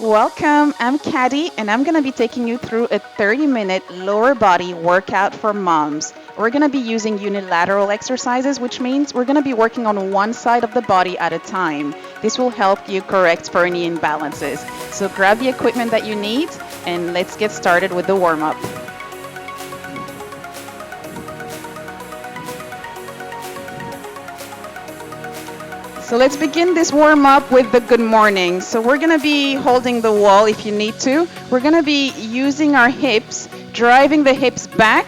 Welcome, I'm Caddy, and I'm going to be taking you through a 30-minute lower body workout for moms. We're going to be using unilateral exercises, which means we're going to be working on one side of the body at a time. This will help you correct for any imbalances. So grab the equipment that you need, and let's get started with the warm-up. So let's begin this warm up with the good morning. So we're going to be holding the wall if you need to. We're going to be using our hips, driving the hips back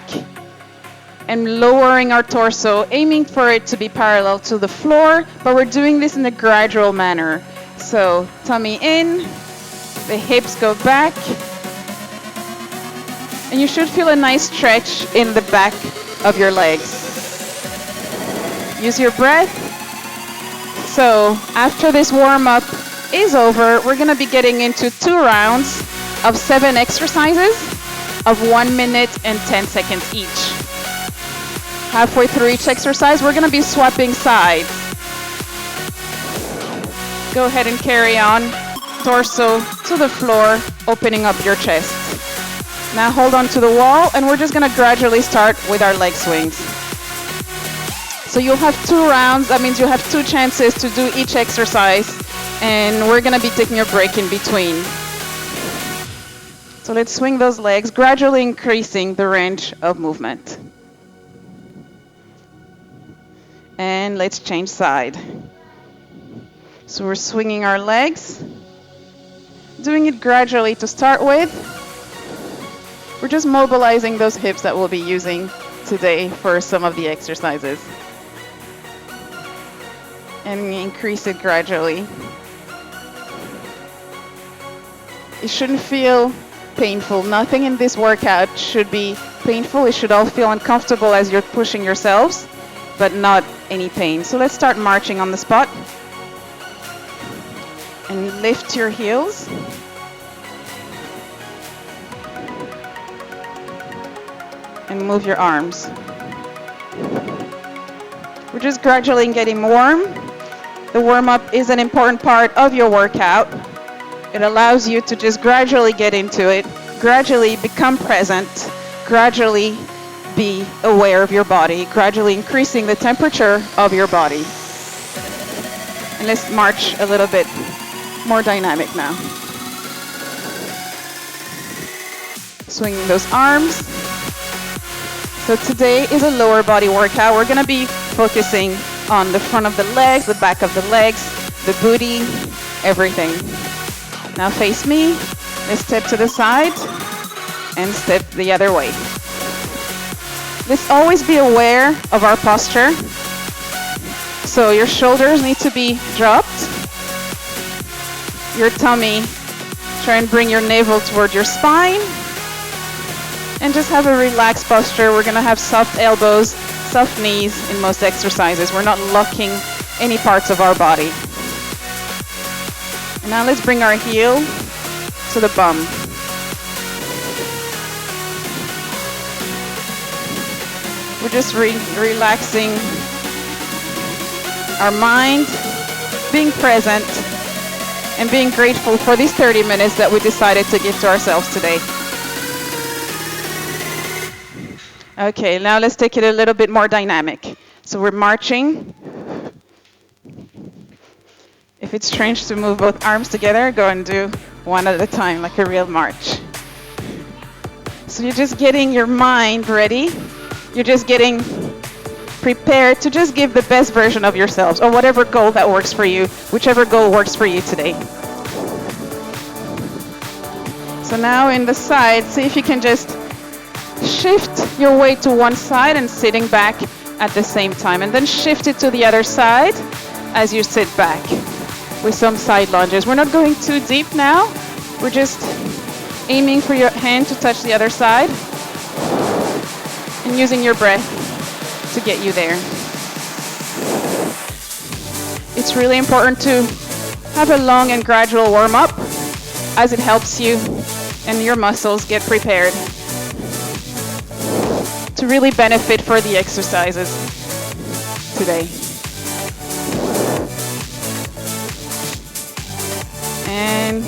and lowering our torso, aiming for it to be parallel to the floor, but we're doing this in a gradual manner. So tummy in, the hips go back, and you should feel a nice stretch in the back of your legs. Use your breath. So after this warm-up is over, we're going to be getting into 2 rounds of 7 exercises of 1 minute and 10 seconds each. Halfway through each exercise, we're going to be swapping sides. Go ahead and carry on. Torso to the floor, opening up your chest. Now hold on to the wall, and we're just going to gradually start with our leg swings. So you'll have 2 rounds. That means you'll have 2 chances to do each exercise, and we're going to be taking a break in between. So let's swing those legs, gradually increasing the range of movement. And let's change side. So we're swinging our legs, doing it gradually to start with. We're just mobilizing those hips that we'll be using today for some of the exercises. And increase it gradually. It shouldn't feel painful. Nothing in this workout should be painful. It should all feel uncomfortable as you're pushing yourselves, but not any pain. So let's start marching on the spot. And lift your heels. And move your arms. We're just gradually getting warm. The warm-up is an important part of your workout. It allows you to just gradually get into it, gradually become present, gradually be aware of your body, gradually increasing the temperature of your body. And let's march a little bit more dynamic now. Swinging those arms. So today is a lower body workout. We're going to be focusing on the front of the legs, the back of the legs, the booty, everything. Now face me. Let's step to the side and step the other way. Let's always be aware of our posture. So your shoulders need to be dropped. Your tummy, try and bring your navel toward your spine. And just have a relaxed posture. We're going to have soft elbows, soft knees in most exercises. We're not locking any parts of our body. And now let's bring our heel to the bum. We're just relaxing our mind, being present, and being grateful for these 30 minutes that we decided to give to ourselves today. Okay, now let's take it a little bit more dynamic. So we're marching. If it's strange to move both arms together, go and do one at a time, like a real march. So you're just getting your mind ready. You're just getting prepared to just give the best version of yourselves, or whatever goal that works for you, whichever goal works for you today. So now in the side, see if you can just shift your weight to one side and sitting back at the same time, and then shift it to the other side as you sit back with some side lunges. We're not going too deep now. We're just aiming for your hand to touch the other side and using your breath to get you there. It's really important to have a long and gradual warm-up as it helps you and your muscles get prepared to really benefit for the exercises today. And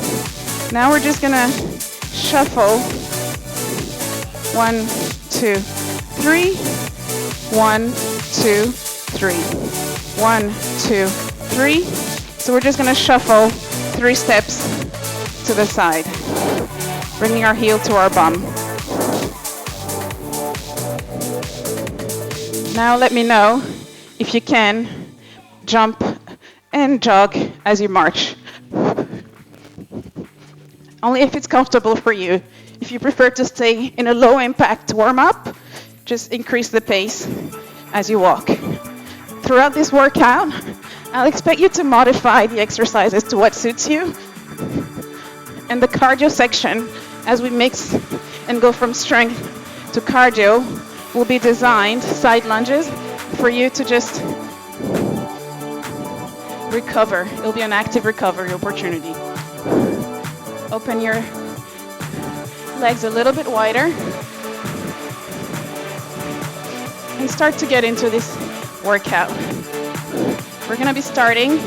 Now we're just gonna shuffle 1, 2, 3, 1, 2, 3, 1, 2, 3. So we're just gonna shuffle 3 steps to the side, bringing our heel to our bum. Now let me know if you can jump and jog as you march. Only if it's comfortable for you. If you prefer to stay in a low impact warm up, just increase the pace as you walk. Throughout this workout, I'll expect you to modify the exercises to what suits you. And the cardio section, as we mix and go from strength to cardio, will be designed, side lunges, for you to just recover. It'll be an active recovery opportunity. Open your legs a little bit wider and start to get into this workout. We're gonna be starting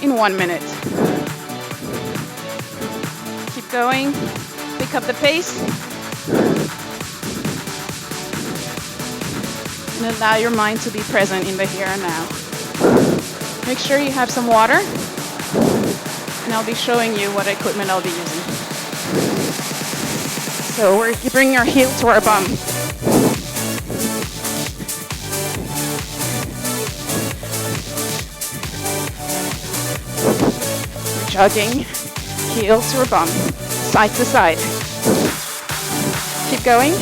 in 1 minute. Keep going, pick up the pace, and allow your mind to be present in the here and now. Make sure you have some water, and I'll be showing you what equipment I'll be using. So we're bringing our heel to our bum. We're jogging, heel to our bum, side to side. Keep going.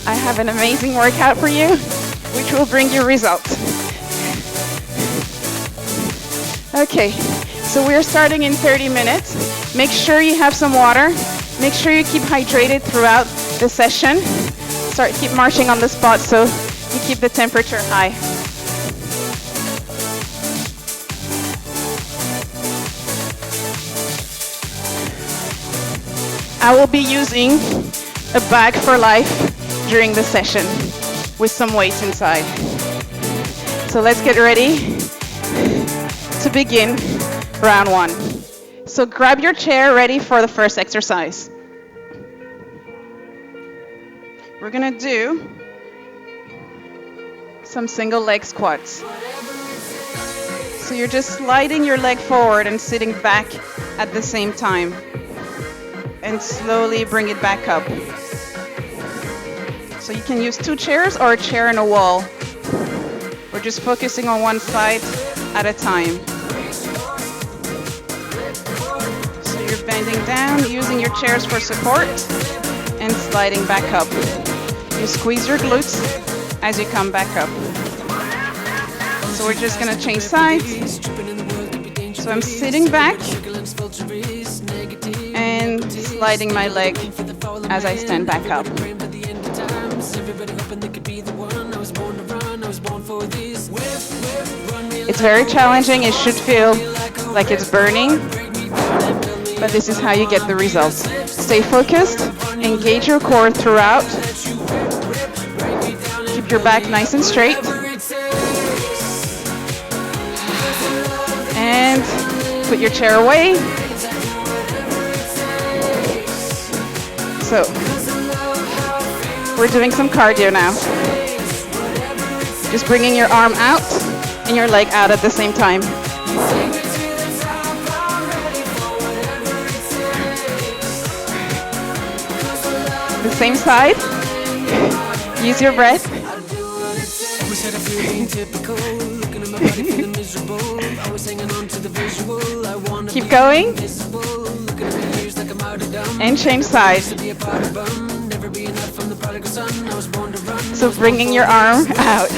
I have an amazing workout for you, which will bring you results. Okay, so we're starting in 30 minutes. Make sure you have some water. Make sure you keep hydrated throughout the session. Keep marching on the spot so you keep the temperature high. I will be using a bag for life during the session with some weights inside. So let's get ready to begin round 1. So grab your chair ready for the first exercise. We're gonna do some single leg squats. So you're just sliding your leg forward and sitting back at the same time. And slowly bring it back up. So you can use 2 chairs or a chair and a wall. We're just focusing on one side at a time. So you're bending down, using your chairs for support, and sliding back up. You squeeze your glutes as you come back up. So we're just gonna change sides. So I'm sitting back and sliding my leg as I stand back up. It's very challenging. It should feel like it's burning, but this is how you get the results. Stay focused, engage your core throughout. Keep your back nice and straight. And put your chair away. So, we're doing some cardio now. Just bringing your arm out and your leg out at the same time. The same side. Use your breath. Keep going. And change sides. So bringing your arm out.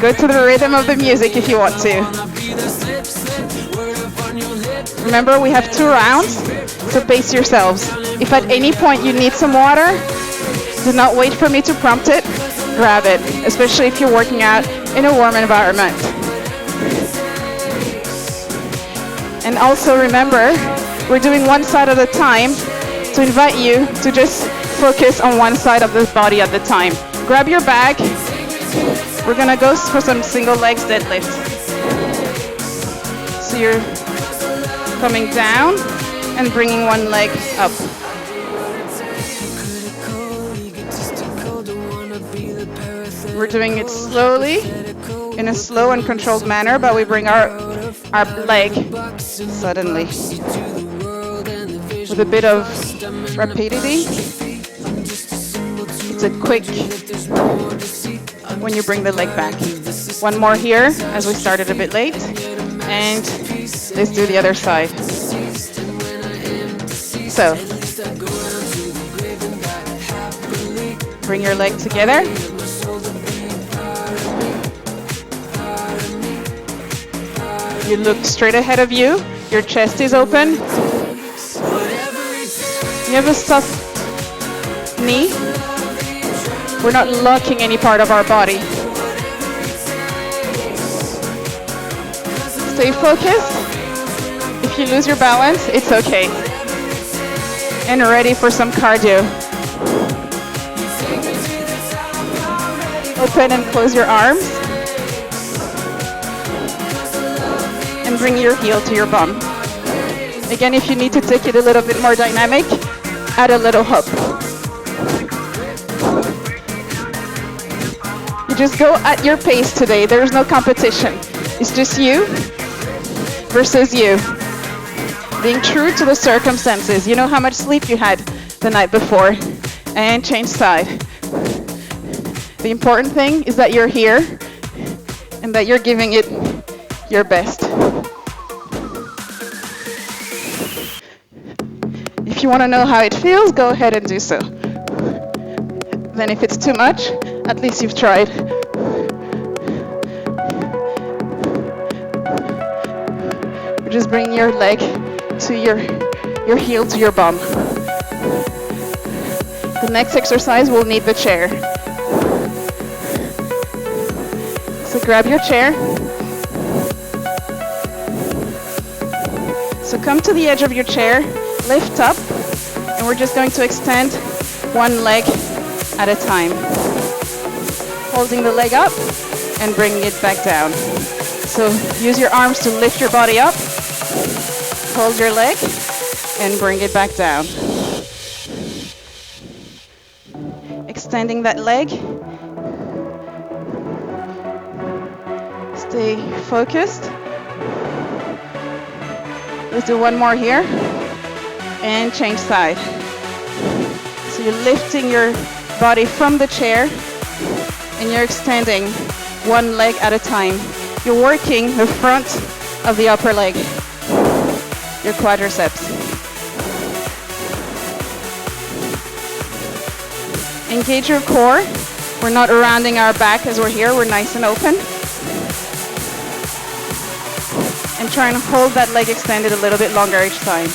Go to the rhythm of the music if you want to. Remember, we have 2 rounds, so pace yourselves. If at any point you need some water, do not wait for me to prompt it. Grab it, especially if you're working out in a warm environment. And also remember, we're doing one side at a time to invite you to just focus on one side of the body at the time. Grab your bag. We're gonna go for some single legs deadlifts. you're coming down and bringing one leg up. We're doing it slowly, in a slow and controlled manner, but we bring our leg suddenly with a bit of rapidity. It's a quick when you bring the leg back. One more here, as we started a bit late, and let's do the other side. So, bring your leg together. You look straight ahead of you, your chest is open. You have a soft knee. We're not locking any part of our body. Stay focused. If you lose your balance, it's okay. And ready for some cardio. Open and close your arms. And bring your heel to your bum. Again, if you need to take it a little bit more dynamic, add a little hop. You just go at your pace today. There's no competition. It's just you versus you. Being true to the circumstances. You know how much sleep you had the night before. And change side. The important thing is that you're here and that you're giving it your best. If you want to know how it feels, go ahead and do so. Then if it's too much, at least you've tried. Just bring your leg to your heel to your bum. The next exercise will need the chair. So grab your chair. So come to the edge of your chair, lift up, and we're just going to extend one leg at a time. Holding the leg up and bringing it back down. So use your arms to lift your body up, hold your leg, and bring it back down. Extending that leg. Stay focused. Let's do one more here. And change side. So you're lifting your body from the chair and you're extending one leg at a time. You're working the front of the upper leg, your quadriceps. Engage your core. We're not rounding our back as we're here. We're nice and open. And try and hold that leg extended a little bit longer each time.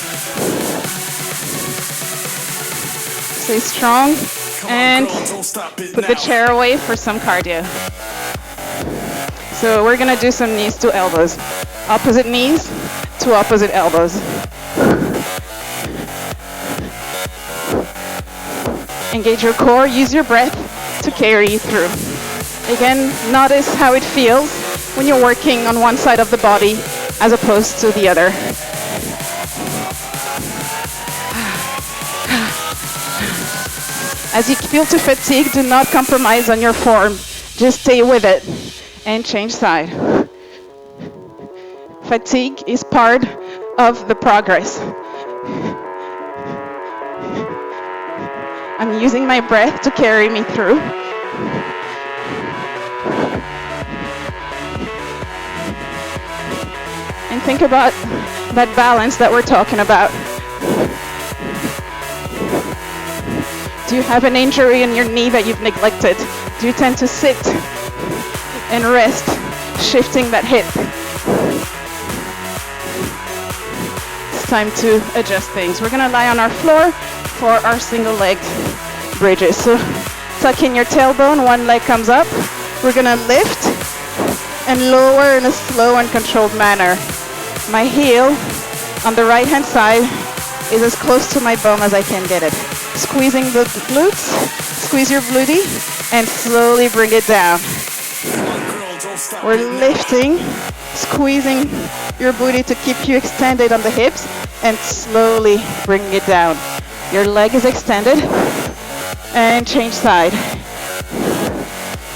Stay strong and put the chair away for some cardio. So we're gonna do some knees to elbows. Opposite knees to opposite elbows. Engage your core, use your breath to carry you through. Again, notice how it feels when you're working on one side of the body as opposed to the other. As you feel to fatigue, do not compromise on your form. Just stay with it and change side. Fatigue is part of the progress. I'm using my breath to carry me through. And think about that balance that we're talking about. Do you have an injury in your knee that you've neglected? Do you tend to sit and rest, shifting that hip? It's time to adjust things. We're gonna lie on our floor for our single leg bridges. So tuck in your tailbone, one leg comes up. We're gonna lift and lower in a slow and controlled manner. My heel on the right hand side is as close to my bum as I can get it. Squeezing the glutes, squeeze your glute and slowly bring it down. We're lifting, squeezing your booty to keep you extended on the hips and slowly bringing it down. Your leg is extended and change side.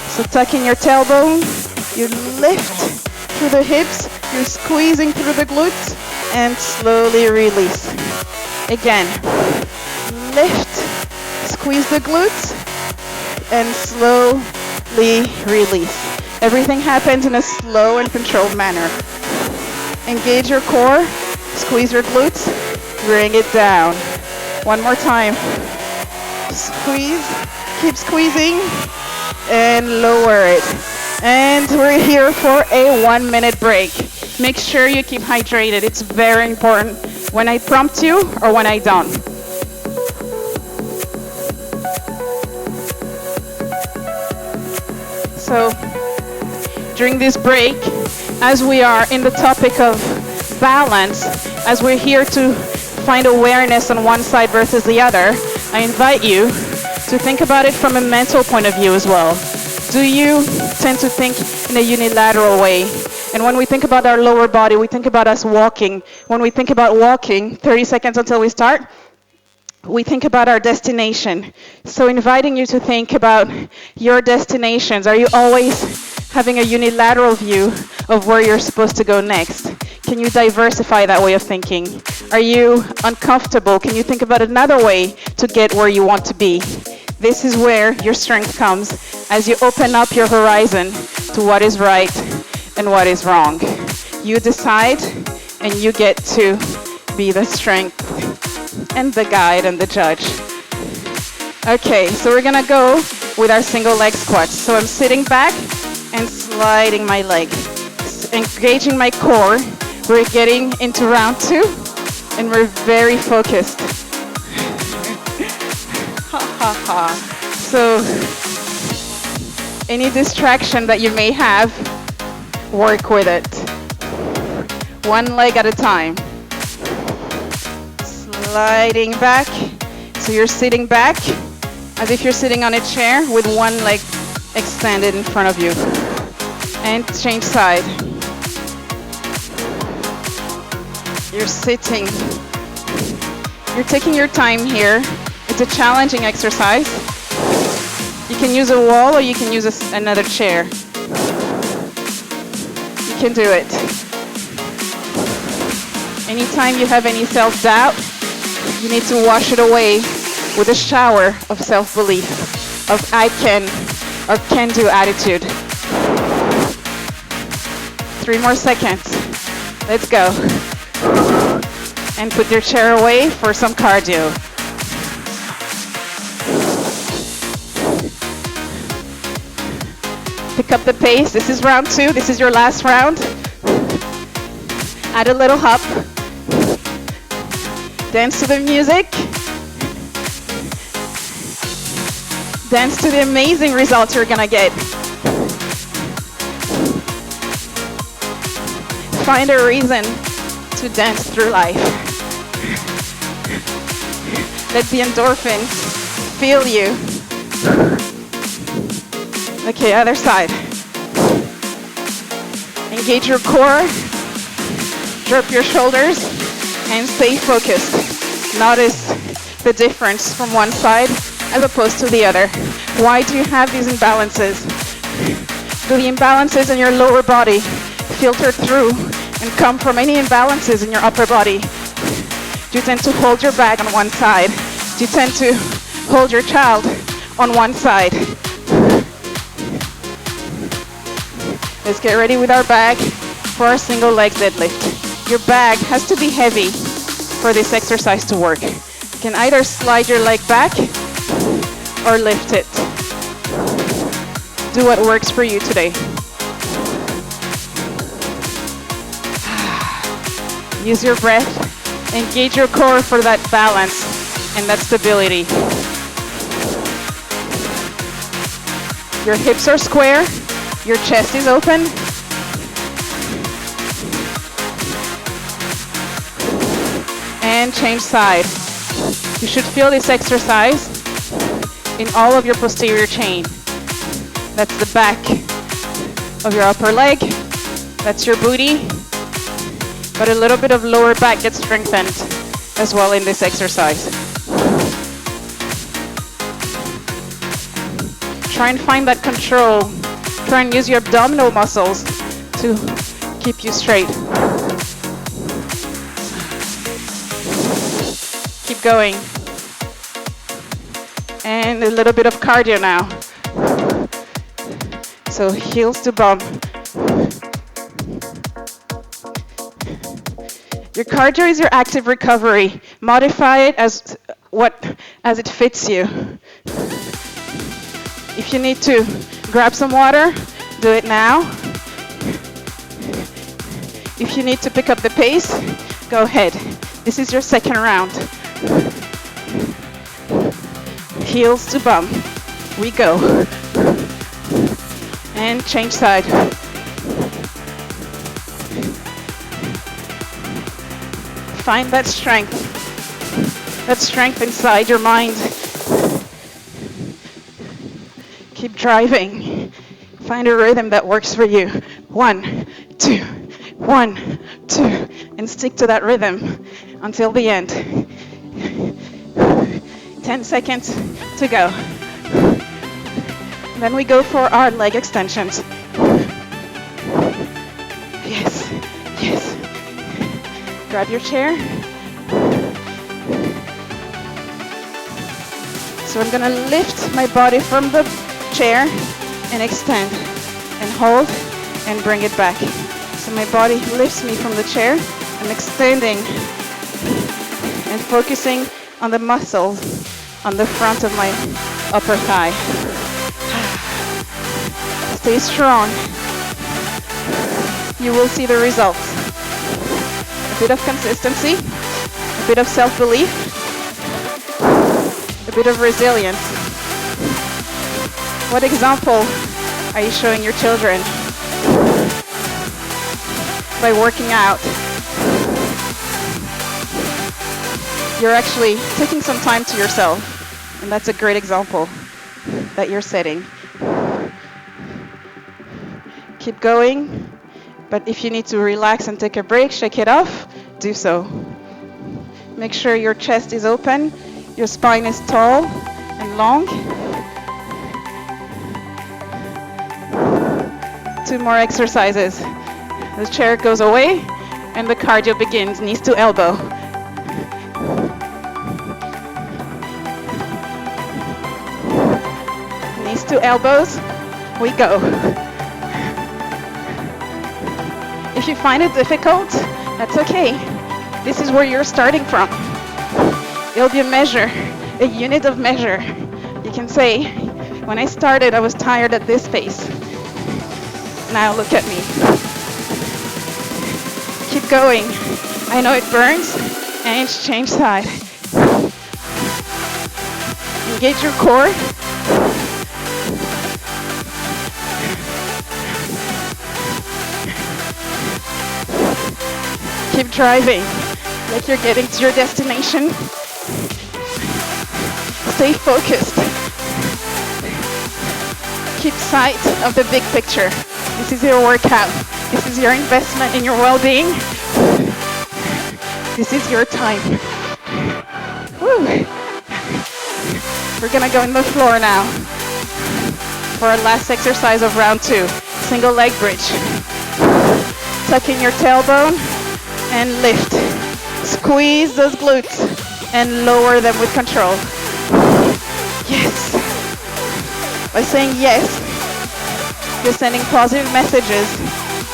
So tucking your tailbone, you lift through the hips, you're squeezing through the glutes and slowly release. Again, lift, squeeze the glutes and slowly release. Everything happens in a slow and controlled manner. Engage your core, squeeze your glutes, bring it down. One more time. Squeeze, keep squeezing, and lower it. And we're here for a 1 minute break. Make sure you keep hydrated. It's very important when I prompt you or when I don't. So during this break, as we are in the topic of balance, as we're here to find awareness on one side versus the other, I invite you to think about it from a mental point of view as well. Do you tend to think in a unilateral way? And when we think about our lower body, we think about us walking. When we think about walking, 30 seconds until we start, we think about our destination. So inviting you to think about your destinations. Are you always having a unilateral view of where you're supposed to go next? Can you diversify that way of thinking? Are you uncomfortable? Can you think about another way to get where you want to be? This is where your strength comes as you open up your horizon to what is right and what is wrong. You decide and you get to be the strength and the guide and the judge. Okay, so we're gonna go with our single leg squats. So I'm sitting back and sliding my leg, engaging my core. We're getting into round 2 and we're very focused. So any distraction that you may have, work with it. One leg at a time. Sliding back. So you're sitting back as if you're sitting on a chair with one leg extended in front of you. And change side. You're sitting. You're taking your time here. It's a challenging exercise. You can use a wall or you can use another chair. You can do it. Anytime you have any self-doubt, you need to wash it away with a shower of self-belief, of I can or can-do attitude. 3 more seconds. Let's go. And put your chair away for some cardio. Pick up the pace. This is round 2. This is your last round. Add a little hop. Dance to the music. Dance to the amazing results you're gonna get. Find a reason to dance through life. Let the endorphins feel you. Okay, other side. Engage your core. Drop your shoulders and stay focused. Notice the difference from one side as opposed to the other. Why do you have these imbalances? Do the imbalances in your lower body filter through and come from any imbalances in your upper body? Do you tend to hold your bag on one side? Do you tend to hold your child on one side? Let's get ready with our bag for our single leg deadlift. Your bag has to be heavy for this exercise to work. You can either slide your leg back or lift it. Do what works for you today. Use your breath. Engage your core for that balance and that stability. Your hips are square. Your chest is open. And change side. You should feel this exercise in all of your posterior chain. That's the back of your upper leg. That's your booty. But a little bit of lower back gets strengthened as well in this exercise. Try and find that control. Try and use your abdominal muscles to keep you straight. Keep going. And a little bit of cardio now. So heels to bum. Your cardio is your active recovery. Modify it as it fits you. If you need to grab some water, do it now. If you need to pick up the pace, go ahead. This is your second round. Heels to bum. We go. And change side. Find that strength inside your mind. Keep driving. Find a rhythm that works for you. 1, 2, 1, 2, and stick to that rhythm until the end. 10 seconds to go. Then we go for our leg extensions. Yes, yes. Grab your chair. So I'm gonna lift my body from the chair and extend and hold and bring it back. So my body lifts me from the chair. I'm extending and focusing on the muscles on the front of my upper thigh. Stay strong. You will see the results. A bit of consistency, a bit of self-belief, a bit of resilience. What example are you showing your children by working out? You're actually taking some time to yourself, and that's a great example that you're setting. Keep going, but if you need to relax and take a break, shake it off, do so. Make sure your chest is open, your spine is tall and long. 2 more exercises. The chair goes away and the cardio begins, knees to elbow. Knees to elbows, we go. If you find it difficult, that's okay. This is where you're starting from. It'll be a measure, a unit of measure. You can say, when I started, I was tired at this pace. Now look at me. Keep going. I know it burns, and change side. Engage your core. Keep driving like you're getting to your destination. Stay focused. Keep sight of the big picture. This is your workout. This is your investment in your well-being. This is your time. Woo. We're gonna go on the floor now for our last exercise of round 2. Single leg bridge. Tuck in your tailbone and lift. Squeeze those glutes and lower them with control. Yes. By saying yes, you're sending positive messages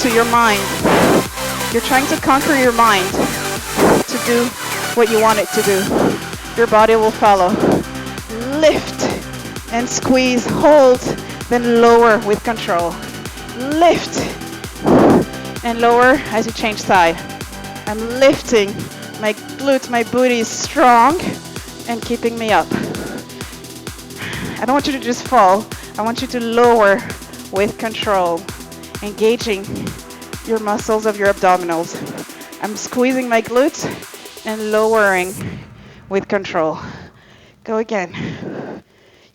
to your mind. You're trying to conquer your mind to do what you want it to do. Your body will follow. Lift and squeeze, hold, then lower with control. Lift and lower as you change side. I'm lifting my glutes, my booty is strong and keeping me up. I don't want you to just fall. I want you to lower with control, engaging your muscles of your abdominals. I'm squeezing my glutes and lowering with control. Go again.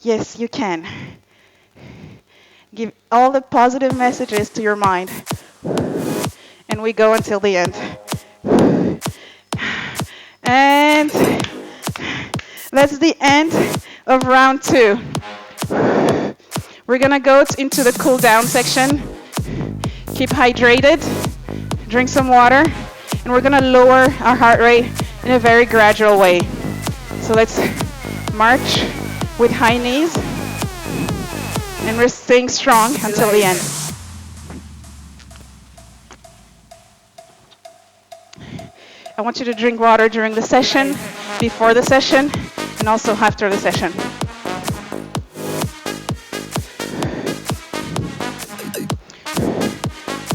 Yes, you can. Give all the positive messages to your mind. And we go until the end. And that's the end of round 2. We're gonna go into the cool down section. Keep hydrated, drink some water, and we're gonna lower our heart rate in a very gradual way. So let's march with high knees, and we're staying strong until the end. I want you to drink water during the session, before the session, and also after the session.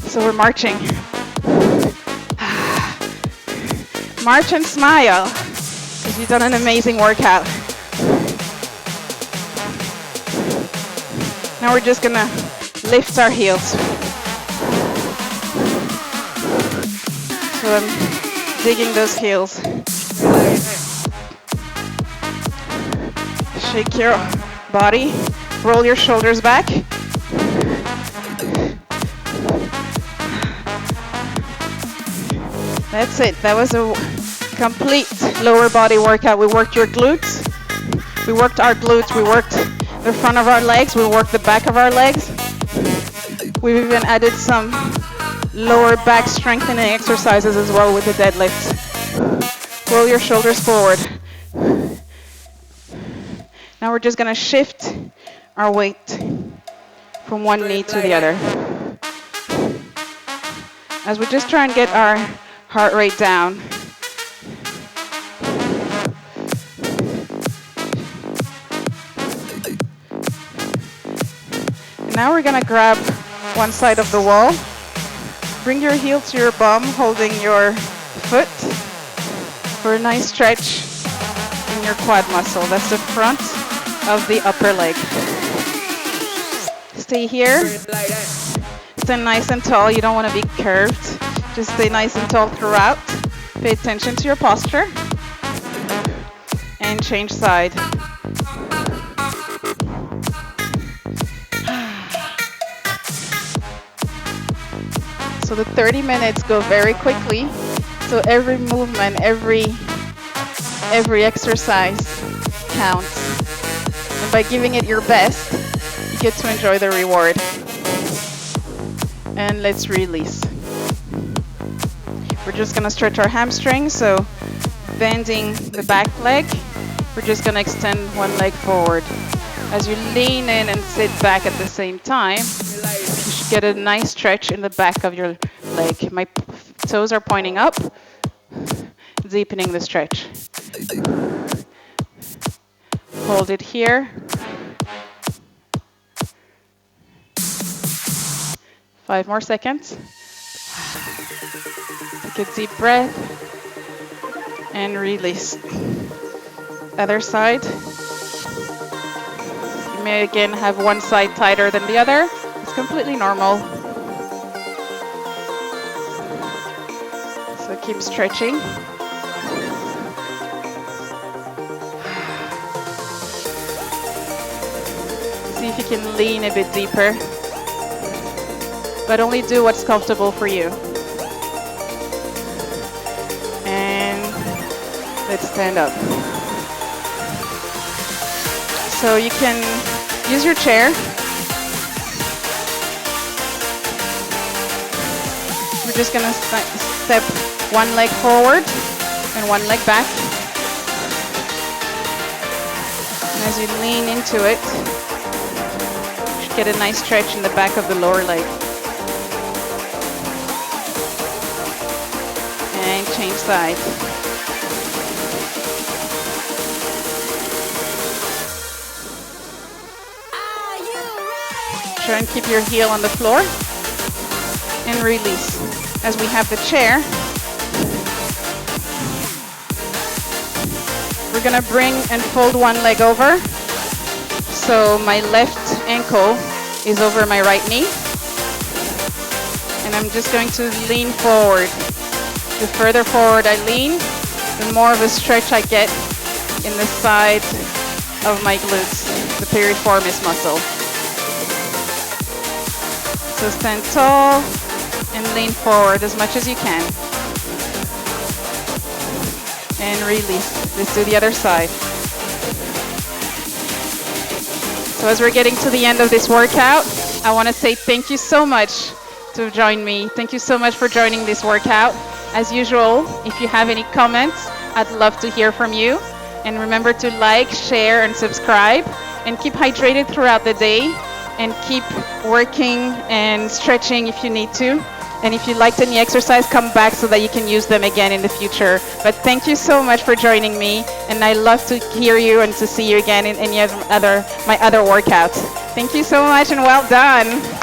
So we're marching. March and smile, because you've done an amazing workout. Now we're just gonna lift our heels. So I'm digging those heels. Shake your body, roll your shoulders back. That's it. That was a complete lower body workout. We worked your glutes. We worked our glutes. We worked the front of our legs. We worked the back of our legs. We've even added some lower back strengthening exercises as well with the deadlifts. Roll your shoulders forward. Now we're just going to shift our weight from one knee to the other. As we just try and get our heart rate down. And now we're going to grab one side of the wall. Bring your heel to your bum, holding your foot for a nice stretch in your quad muscle. That's the front of the upper leg. Stay here. Stay nice and tall. You don't want to be curved. Just stay nice and tall throughout. Pay attention to your posture. And change side. So the 30 minutes go very quickly. So every movement, every exercise counts. And by giving it your best, you get to enjoy the reward. And let's release. We're just gonna stretch our hamstrings, so bending the back leg, we're just gonna extend one leg forward. As you lean in and sit back at the same time, you should get a nice stretch in the back of your leg. My toes are pointing up, deepening the stretch. Hold it here. 5 more seconds. Take a deep breath and release. Other side. You may again have one side tighter than the other. It's completely normal. So keep stretching. See if you can lean a bit deeper. But only do what's comfortable for you. And let's stand up. So you can use your chair. We're just gonna step one leg forward and one leg back. And as you lean into it, you should get a nice stretch in the back of the lower leg. And change sides. Try and keep your heel on the floor and release. As we have the chair, we're gonna bring and fold one leg over. So my left ankle is over my right knee. And I'm just going to lean forward. The further forward I lean, the more of a stretch I get in the side of my glutes, the piriformis muscle. So stand tall and lean forward as much as you can. And release. Let's do the other side. So as we're getting to the end of this workout, I want to say thank you so much to join me. Thank you so much for joining this workout. As usual, if you have any comments, I'd love to hear from you. And remember to like, share, and subscribe. And keep hydrated throughout the day. And keep working and stretching if you need to. And if you liked any exercise, come back so that you can use them again in the future. But thank you so much for joining me. And I love to hear you and to see you again in any other my other workouts. Thank you so much and well done.